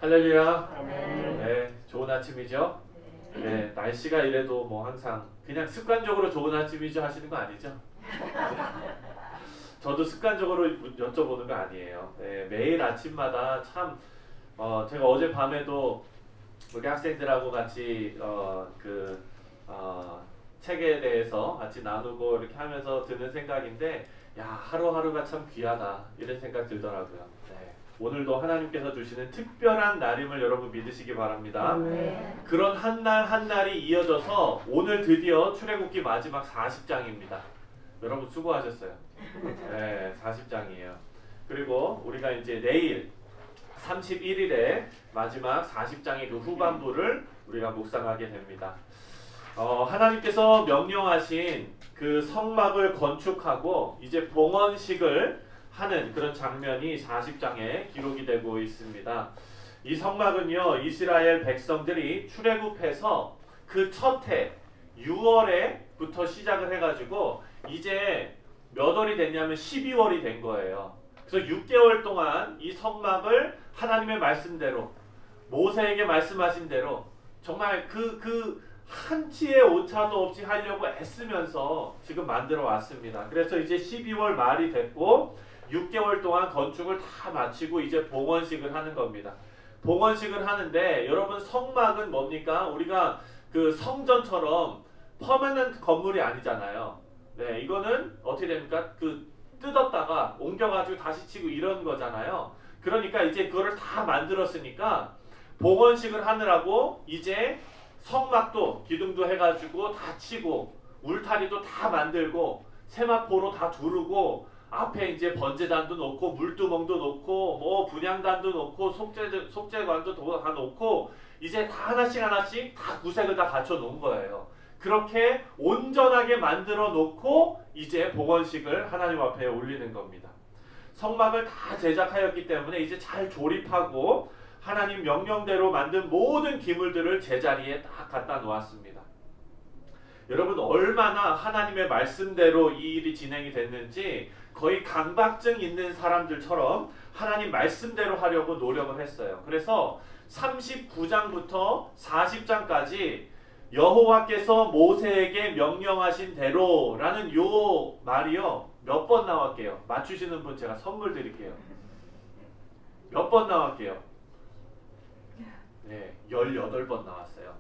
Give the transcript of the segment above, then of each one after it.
할렐루야. 아멘. 네, 좋은 아침이죠? 네, 날씨가 이래도 뭐 항상 그냥 습관적으로 좋은 아침이죠 하시는 거 아니죠? 저도 습관적으로 여쭤보는 거 아니에요. 네, 매일 아침마다 참 제가 어젯밤에도 우리 학생들하고 같이 책에 대해서 같이 나누고 이렇게 하면서 드는 생각인데, 야, 하루하루가 참 귀하다 이런 생각 들더라고요. 네, 오늘도 하나님께서 주시는 특별한 날임을 여러분 믿으시기 바랍니다. 그런 한 날 한 날이 이어져서 오늘 드디어 출애굽기 마지막 40장입니다. 여러분 수고하셨어요. 네, 40장이에요. 그리고 우리가 이제 내일 31일에 마지막 40장의 그 후반부를 우리가 묵상하게 됩니다. 하나님께서 명령하신 그 성막을 건축하고 이제 봉헌식을 하는 그런 장면이 40장에 기록이 되고 있습니다. 이 성막은요, 이스라엘 백성들이 출애굽해서 그 첫 해 6월에부터 시작을 해가지고 이제 몇 월이 됐냐면 12월이 된 거예요. 그래서 6개월 동안 이 성막을 하나님의 말씀대로, 모세에게 말씀하신 대로 정말 그 한치의 오차도 없이 하려고 애쓰면서 지금 만들어 왔습니다. 그래서 이제 12월 말이 됐고 6개월 동안 건축을 다 마치고 이제 봉헌식을 하는 겁니다. 봉헌식을 하는데 여러분, 성막은 뭡니까? 우리가 그 성전처럼 퍼머넌트 건물이 아니잖아요. 네, 이거는 어떻게 됩니까? 뜯었다가 옮겨가지고 다시 치고 이런 거잖아요. 그러니까 이제 그거를 다 만들었으니까 봉헌식을 하느라고 이제 성막도 기둥도 해가지고 다 치고 울타리도 다 만들고 세마포로 다 두르고 앞에 이제 번제단도 놓고 물두멍도 놓고 뭐 분향단도 놓고 속죄관도 다 놓고 이제 다 하나씩 다 구색을 다 갖춰 놓은 거예요. 그렇게 온전하게 만들어 놓고 이제 봉헌식을 하나님 앞에 올리는 겁니다. 성막을 다 제작하였기 때문에 이제 잘 조립하고 하나님 명령대로 만든 모든 기물들을 제자리에 딱 갖다 놓았습니다. 여러분, 얼마나 하나님의 말씀대로 이 일이 진행이 됐는지 거의 강박증 있는 사람들처럼 하나님 말씀대로 하려고 노력을 했어요. 그래서 39장부터 40장까지 여호와께서 모세에게 명령하신 대로라는 요 말이요, 몇 번 나왔게요? 맞추시는 분 제가 선물 드릴게요. 몇 번 나왔게요? 네, 18번 나왔어요.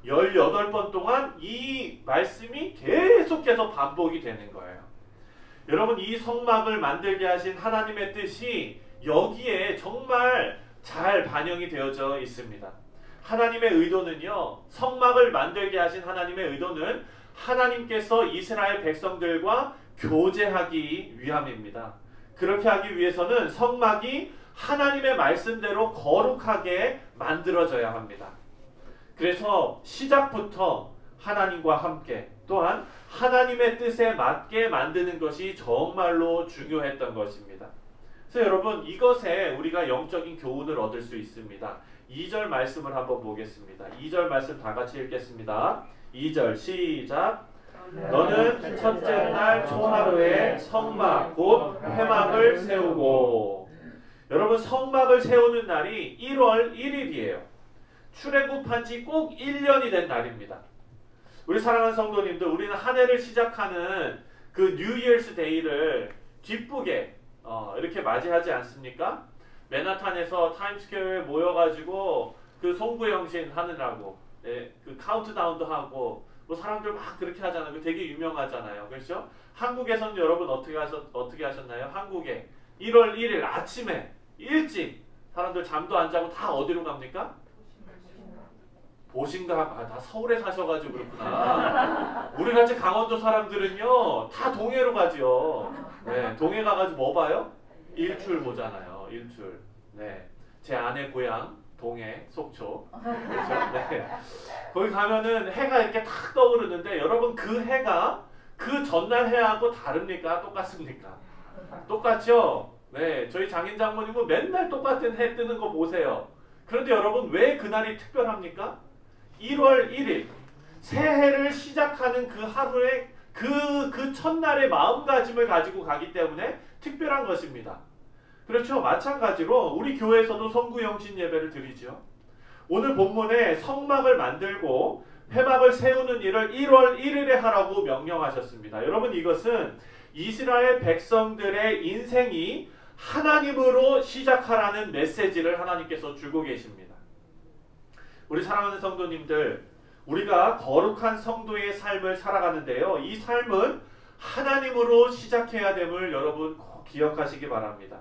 18번 동안 이 말씀이 계속해서 반복이 되는 거예요. 여러분, 이 성막을 만들게 하신 하나님의 뜻이 여기에 정말 잘 반영이 되어져 있습니다. 하나님의 의도는요, 성막을 만들게 하신 하나님의 의도는 하나님께서 이스라엘 백성들과 교제하기 위함입니다. 그렇게 하기 위해서는 성막이 하나님의 말씀대로 거룩하게 만들어져야 합니다. 그래서 시작부터 하나님과 함께, 또한 하나님의 뜻에 맞게 만드는 것이 정말로 중요했던 것입니다. 그래서 여러분, 이것에 우리가 영적인 교훈을 얻을 수 있습니다. 2절 말씀을 한번 보겠습니다. 2절 말씀 다 같이 읽겠습니다. 2절 시작. 너는 첫째 날 초하루에 성막 곧 회막을 세우고. 여러분, 성막을 세우는 날이 1월 1일이에요. 출애굽한 지 꼭 1년이 된 날입니다. 우리 사랑하는 성도님들, 우리는 한 해를 시작하는 그 뉴 이어스 데이를 기쁘게 이렇게 맞이하지 않습니까? 맨하탄에서 타임스퀘어에 모여가지고 그 송구영신 하느라고, 그 카운트다운도 하고 뭐 사람들 막 그렇게 하잖아요. 되게 유명하잖아요. 그렇죠? 한국에서는 여러분 어떻게 하셨나요? 한국에 1월 1일 아침에 일찍 사람들 잠도 안 자고 다 어디로 갑니까? 보신가? 다 서울에 사셔가지고 그렇구나. 우리같이 강원도 사람들은요 다 동해로 가죠. 네, 동해 가가지고 뭐 봐요? 일출 보잖아요. 일출. 네, 제 아내 고향 동해 속초. 그렇죠? 네. 거기 가면은 해가 이렇게 탁 떠오르는데, 여러분, 그 해가 그 전날 해하고 다릅니까? 똑같습니까? 똑같죠? 네, 저희 장인 장모님은 맨날 똑같은 해 뜨는 거 보세요. 그런데 여러분, 왜 그날이 특별합니까? 1월 1일 새해를 시작하는 그 하루에 그 첫날의 마음가짐을 가지고 가기 때문에 특별한 것입니다. 그렇죠. 마찬가지로 우리 교회에서도 성구영신 예배를 드리죠. 오늘 본문에 성막을 만들고 회막을 세우는 일을 1월 1일에 하라고 명령하셨습니다. 여러분, 이것은 이스라엘 백성들의 인생이 하나님으로 시작하라는 메시지를 하나님께서 주고 계십니다. 우리 사랑하는 성도님들, 우리가 거룩한 성도의 삶을 살아가는데요, 이 삶은 하나님으로 시작해야 됨을 여러분 꼭 기억하시기 바랍니다.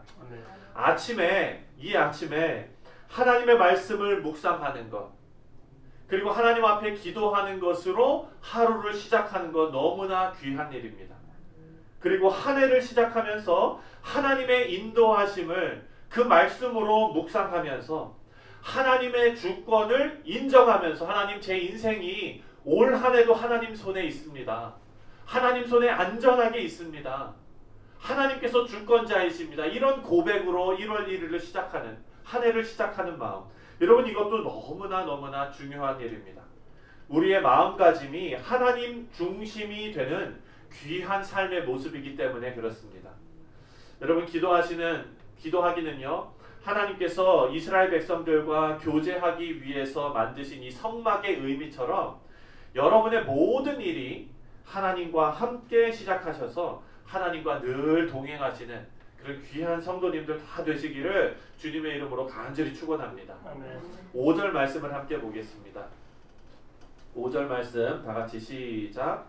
이 아침에 하나님의 말씀을 묵상하는 것, 그리고 하나님 앞에 기도하는 것으로 하루를 시작하는 것 너무나 귀한 일입니다. 그리고 한 해를 시작하면서 하나님의 인도하심을 그 말씀으로 묵상하면서 하나님의 주권을 인정하면서, 하나님, 제 인생이 올 한 해도 하나님 손에 있습니다. 하나님 손에 안전하게 있습니다. 하나님께서 주권자이십니다. 이런 고백으로 1월 1일을 시작하는, 한 해를 시작하는 마음, 여러분, 이것도 너무나 중요한 일입니다. 우리의 마음가짐이 하나님 중심이 되는 귀한 삶의 모습이기 때문에 그렇습니다. 여러분, 기도하기는요, 하나님께서 이스라엘 백성들과 교제하기 위해서 만드신 이 성막의 의미처럼 여러분의 모든 일이 하나님과 함께 시작하셔서 하나님과 늘 동행하시는 그런 귀한 성도님들 다 되시기를 주님의 이름으로 간절히 축원합니다. 5절 말씀을 함께 보겠습니다. 5절 말씀 다 같이 시작.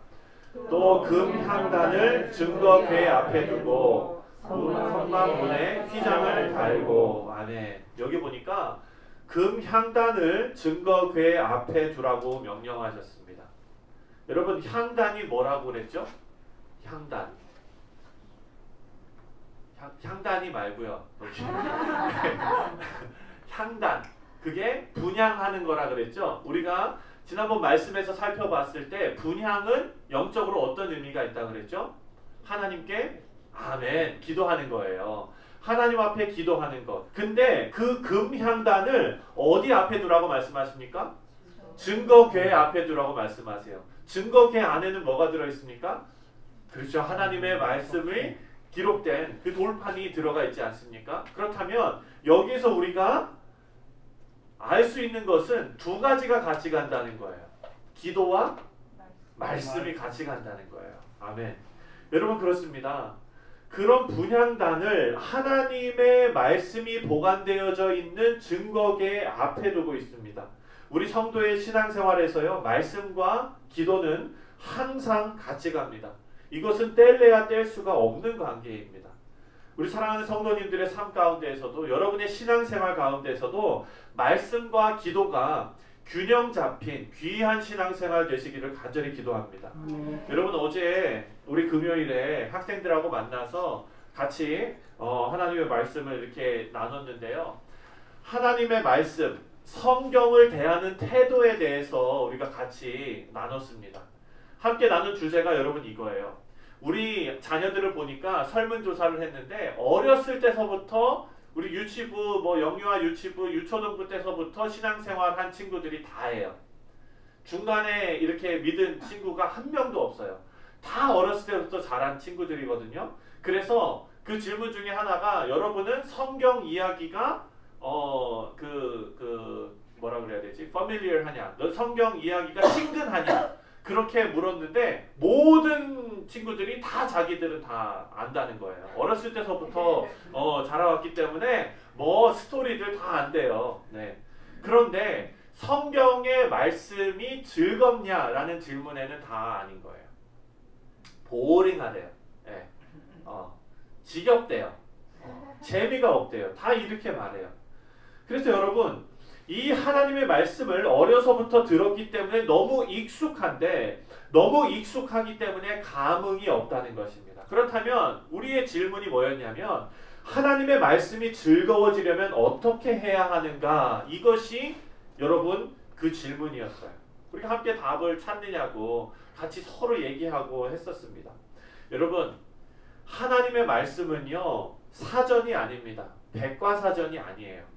또 금향단을 증거궤 앞에 두고 성막 문에 휘장을 달고. 아멘. 여기 보니까 금향단을 증거궤 앞에 두라고 명령하셨습니다. 여러분, 향단이 뭐라고 그랬죠? 향단. 향단이 말고요. 향단. 그게 분향하는 거라 그랬죠. 우리가 지난번 말씀에서 살펴봤을 때 분향은 영적으로 어떤 의미가 있다 그랬죠? 하나님께 아멘 기도하는 거예요. 하나님 앞에 기도하는 것. 근데 그 금향단을 어디 앞에 두라고 말씀하십니까? 증거궤 앞에 두라고 말씀하세요. 증거궤 안에는 뭐가 들어있습니까? 그렇죠. 하나님의 말씀이 기록된 그 돌판이 들어가 있지 않습니까? 그렇다면 여기서 우리가 알 수 있는 것은 두 가지가 같이 간다는 거예요. 기도와 말씀이 같이 간다는 거예요. 아멘. 여러분, 그렇습니다. 그런 분향단을 하나님의 말씀이 보관되어져 있는 증거궤 앞에 두고 있습니다. 우리 성도의 신앙생활에서요, 말씀과 기도는 항상 같이 갑니다. 이것은 뗄래야 뗄 수가 없는 관계입니다. 우리 사랑하는 성도님들의 삶 가운데에서도, 여러분의 신앙생활 가운데에서도 말씀과 기도가 균형 잡힌 귀한 신앙생활 되시기를 간절히 기도합니다. 여러분, 어제 우리 금요일에 학생들하고 만나서 같이 하나님의 말씀을 이렇게 나눴는데요. 하나님의 말씀, 성경을 대하는 태도에 대해서 우리가 같이 나눴습니다. 함께 나눈 주제가 여러분 이거예요. 우리 자녀들을 보니까 설문조사를 했는데 어렸을 때서부터 우리 유치부, 영유아 유치부, 유초등부 때서부터 신앙생활 한 친구들이 다예요. 중간에 이렇게 믿은 친구가 한 명도 없어요. 다 어렸을 때부터 자란 친구들이거든요. 그래서 그 질문 중에 하나가, 여러분은 성경 이야기가 뭐라 그래야 되지? familiar하냐? 너 성경 이야기가 친근하냐? 그렇게 물었는데 모든 친구들이 다 자기들은 다 안다는 거예요. 어렸을 때서부터 자라왔기 때문에 스토리들 다 안돼요. 네. 그런데 성경의 말씀이 즐겁냐라는 질문에는 다 아닌 거예요. 보링하대요. 네. 지겹대요. 재미가 없대요. 다 이렇게 말해요. 그래서 여러분, 이 하나님의 말씀을 어려서부터 들었기 때문에 너무 익숙하기 때문에 감흥이 없다는 것입니다. 그렇다면 우리의 질문이 뭐였냐면, 하나님의 말씀이 즐거워지려면 어떻게 해야 하는가? 이것이 여러분 그 질문이었어요. 우리가 함께 답을 찾느냐고 같이 서로 얘기하고 했었습니다. 여러분, 하나님의 말씀은요, 사전이 아닙니다. 백과사전이 아니에요.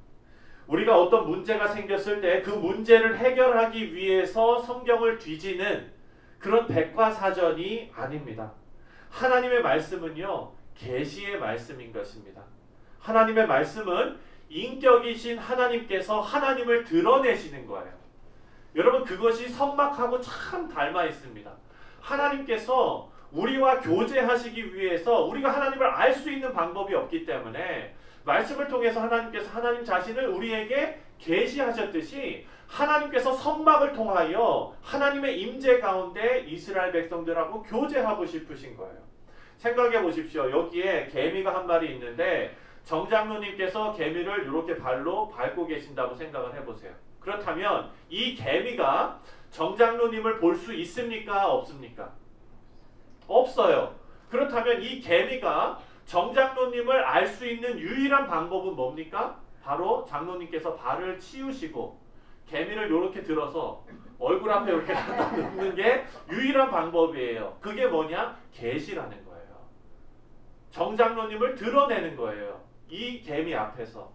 우리가 어떤 문제가 생겼을 때 그 문제를 해결하기 위해서 성경을 뒤지는 그런 백과사전이 아닙니다. 하나님의 말씀은요, 계시의 말씀인 것입니다. 하나님의 말씀은 인격이신 하나님께서 하나님을 드러내시는 거예요. 여러분, 그것이 선막하고 참 닮아 있습니다. 하나님께서 우리와 교제하시기 위해서 우리가 하나님을 알 수 있는 방법이 없기 때문에 말씀을 통해서 하나님께서 하나님 자신을 우리에게 계시하셨듯이 하나님께서 선막을 통하여 하나님의 임재 가운데 이스라엘 백성들하고 교제하고 싶으신 거예요. 생각해 보십시오. 여기에 개미가 한 마리 있는데 정장로님께서 개미를 이렇게 발로 밟고 계신다고 생각을 해보세요. 그렇다면 이 개미가 정장로님을 볼 수 있습니까? 없습니까? 없어요. 그렇다면 이 개미가 정장로님을 알 수 있는 유일한 방법은 뭡니까? 바로 장로님께서 발을 치우시고 개미를 이렇게 들어서 얼굴 앞에 이렇게 갖다 놓는 게 유일한 방법이에요. 그게 뭐냐? 계시라는 거예요. 정장로님을 드러내는 거예요. 이 개미 앞에서.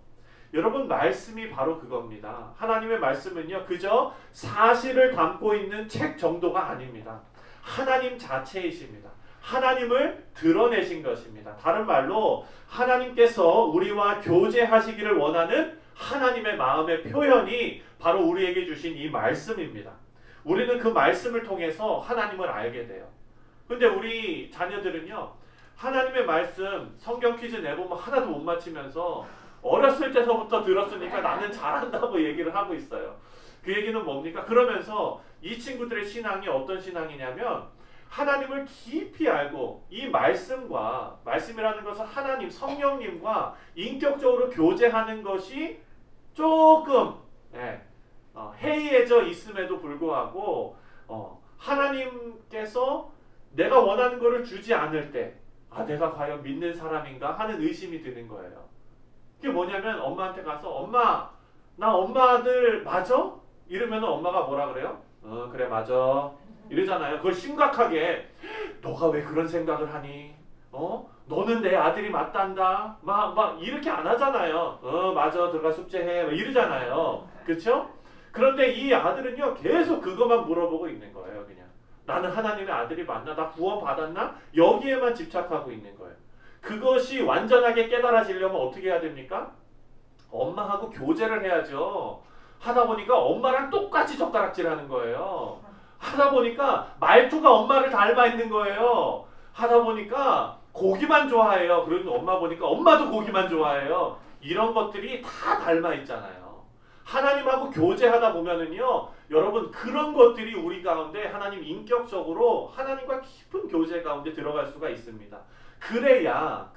여러분, 말씀이 바로 그겁니다. 하나님의 말씀은요, 그저 사실을 담고 있는 책 정도가 아닙니다. 하나님 자체이십니다. 하나님을 드러내신 것입니다. 다른 말로 하나님께서 우리와 교제하시기를 원하는 하나님의 마음의 표현이 바로 우리에게 주신 이 말씀입니다. 우리는 그 말씀을 통해서 하나님을 알게 돼요. 근데 우리 자녀들은요, 하나님의 말씀 성경 퀴즈 내보면 하나도 못 맞히면서 어렸을 때서부터 들었으니까 나는 잘한다고 얘기를 하고 있어요. 그 얘기는 뭡니까? 그러면서 이 친구들의 신앙이 어떤 신앙이냐면 하나님을 깊이 알고 이 말씀과, 말씀이라는 것은 하나님, 성령님과 인격적으로 교제하는 것이 조금 해이해져 있음에도 불구하고 하나님께서 내가 원하는 것을 주지 않을 때 내가 과연 믿는 사람인가 하는 의심이 드는 거예요. 그게 뭐냐면 엄마한테 가서 엄마, 나 엄마 아들 맞아? 이러면 엄마가 뭐라 그래요? 그래 맞아 이러잖아요. 그걸 심각하게 너가 왜 그런 생각을 하니? 너는 내 아들이 맞단다. 막 이렇게 안 하잖아요. 맞아 들어가 숙제해 막 이러잖아요. 그렇죠? 그런데 이 아들은요 계속 그것만 물어보고 있는 거예요. 그냥 나는 하나님의 아들이 맞나? 나 구원 받았나? 여기에만 집착하고 있는 거예요. 그것이 완전하게 깨달아지려면 어떻게 해야 됩니까? 엄마하고 교제를 해야죠. 하다 보니까 엄마랑 똑같이 젓가락질하는 거예요. 하다 보니까 말투가 엄마를 닮아 있는 거예요. 하다 보니까 고기만 좋아해요. 그러면 엄마 보니까 엄마도 고기만 좋아해요. 이런 것들이 다 닮아 있잖아요. 하나님하고 교제하다 보면은요, 여러분 그런 것들이 우리 가운데 하나님 인격적으로 하나님과 깊은 교제 가운데 들어갈 수가 있습니다. 그래야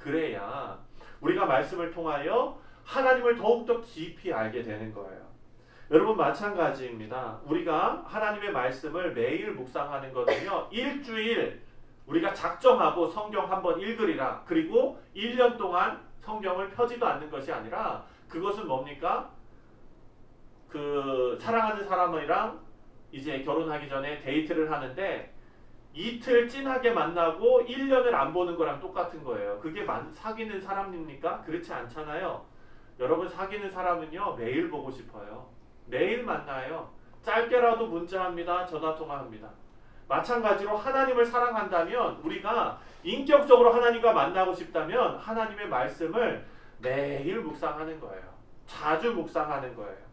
우리가 말씀을 통하여 하나님을 더욱더 깊이 알게 되는 거예요. 여러분 마찬가지입니다. 우리가 하나님의 말씀을 매일 묵상하는 것은요, 일주일 우리가 작정하고 성경 한번 읽으리라, 그리고 1년 동안 성경을 펴지도 않는 것이 아니라 그것은 뭡니까? 그 사랑하는 사람이랑 이제 결혼하기 전에 데이트를 하는데 이틀 진하게 만나고 1년을 안 보는 거랑 똑같은 거예요. 그게 사귀는 사람입니까? 그렇지 않잖아요. 여러분 사귀는 사람은요 매일 보고 싶어요. 매일 만나요. 짧게라도 문자합니다. 전화통화합니다. 마찬가지로 하나님을 사랑한다면, 우리가 인격적으로 하나님과 만나고 싶다면 하나님의 말씀을 매일 묵상하는 거예요. 자주 묵상하는 거예요.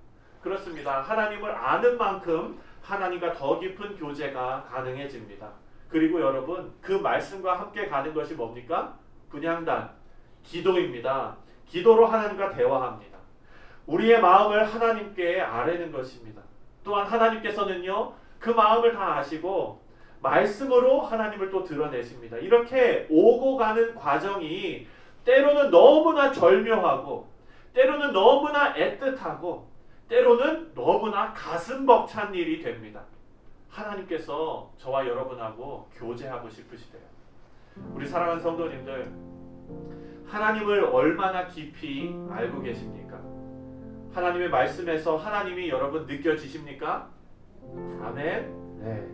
그렇습니다. 하나님을 아는 만큼 하나님과 더 깊은 교제가 가능해집니다. 그리고 여러분 그 말씀과 함께 가는 것이 뭡니까? 분향단, 기도입니다. 기도로 하나님과 대화합니다. 우리의 마음을 하나님께 아뢰는 것입니다. 또한 하나님께서는요 그 마음을 다 아시고 말씀으로 하나님을 또 드러내십니다. 이렇게 오고 가는 과정이 때로는 너무나 절묘하고, 때로는 너무나 애틋하고, 때로는 너무나 가슴 벅찬 일이 됩니다. 하나님께서 저와 여러분하고 교제하고 싶으시대요. 우리 사랑하는 성도님들, 하나님을 얼마나 깊이 알고 계십니까? 하나님의 말씀에서 하나님이 여러분 느껴지십니까? 아멘. 네.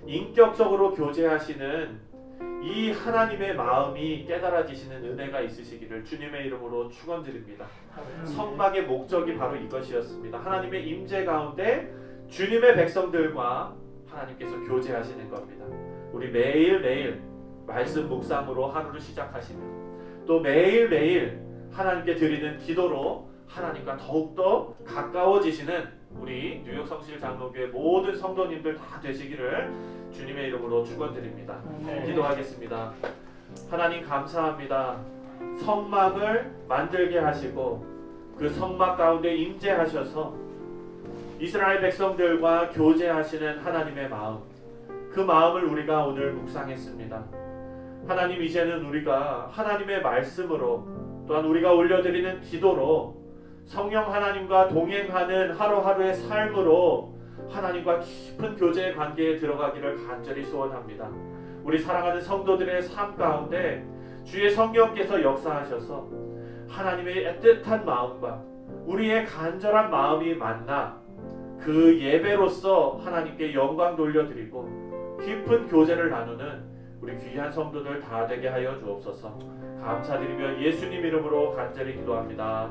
인격적으로 교제하시는 이 하나님의 마음이 깨달아지시는 은혜가 있으시기를 주님의 이름으로 축원드립니다. 성막의 목적이 바로 이것이었습니다. 하나님의 임재 가운데 주님의 백성들과 하나님께서 교제하시는 겁니다. 우리 매일매일 말씀 묵상으로 하루를 시작하시면, 또 매일매일 하나님께 드리는 기도로 하나님과 더욱더 가까워지시는 우리 뉴욕 성실 장로교회 모든 성도님들 다 되시기를 주님의 이름으로 축원드립니다. 기도하겠습니다. 하나님 감사합니다. 성막을 만들게 하시고 그 성막 가운데 임재하셔서 이스라엘 백성들과 교제하시는 하나님의 마음, 그 마음을 우리가 오늘 묵상했습니다. 하나님, 이제는 우리가 하나님의 말씀으로 또한 우리가 올려드리는 기도로 성령 하나님과 동행하는 하루하루의 삶으로 하나님과 깊은 교제의 관계에 들어가기를 간절히 소원합니다. 우리 사랑하는 성도들의 삶 가운데 주의 성령께서 역사하셔서 하나님의 애틋한 마음과 우리의 간절한 마음이 만나 그 예배로서 하나님께 영광 돌려드리고 깊은 교제를 나누는 우리 귀한 성도들 다 되게 하여 주옵소서. 감사드리며 예수님 이름으로 간절히 기도합니다.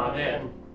아멘.